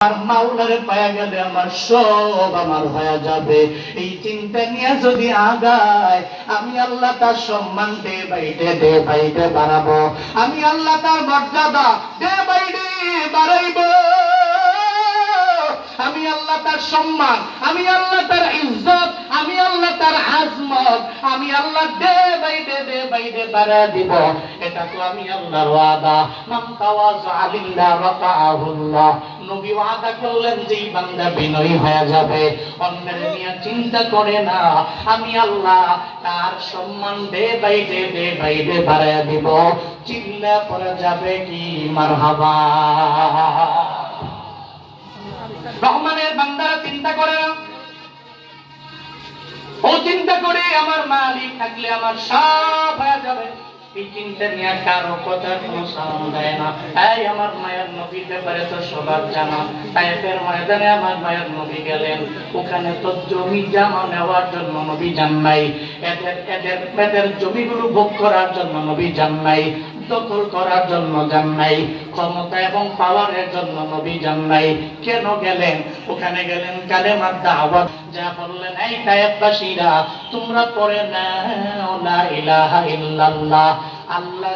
আর মাওলারে পায়া গেলে আমার সব আমার হয়ে যাবে। এই চিন্তা নিয়ে যদি আগায়, আমি আল্লাহ তার সম্মান ডে বাইটে বাড়াবো। আমি আল্লাহ তার মর্যাদা ডে বাইটে বাড়াইবো। আমি আল্লাহ তার সম্মান, আমি আল্লাহ তার ইজ্জত, আমি আল্লাহ তার আজমত, আমি আল্লাহ ডে বাইটে বাড়া দিব। এটা তো আমি আল্লাহর ওয়াদা। মান তাওয়াজা লিল্লাহ রাফাআহুল্লাহ। নবী ওয়াদা করলেন যেই বান্দা বিনয়ী হয়ে যাবে, অন্যের নিয়ে চিন্তা করে না, আমি আল্লাহ তার সম্মান ডে বাইটে বাড়ায়া দিব। চিল্লা পড়ে যাবে কি মারহাবা। রহমানের বান্দারা চিন্তা করে না, ও চিন্তা করে আমার মালিক থাকলে আমার সব হয়ে যাবে। এই চিন্তা নিয়ে কারো কথা কোনো সালাম দেয় না। এই আমার মায়ের নবীর ব্যাপারে তো সবার জানা। তায়েফের ময়দানে আমার মায়ের নবী গেলেন, ওখানে তো জমি জমা নেওয়ার জন্য নবী যান নাই। এদের জমিগুলো ভোগ করার জন্য নবী যান নাই, দখল করার জন্য যান নাই, ক্ষমতা এবং পাওয়ারের জন্য নবী যান নাই। কেন গেলেন? ওখানে গেলেন কালেমার দাওয়াত। যা বললেন, এই তায়েফবাসীরা তোমরা পড়ে নাও লা ইলাহা ইল্লাল্লাহ, আল্লাহ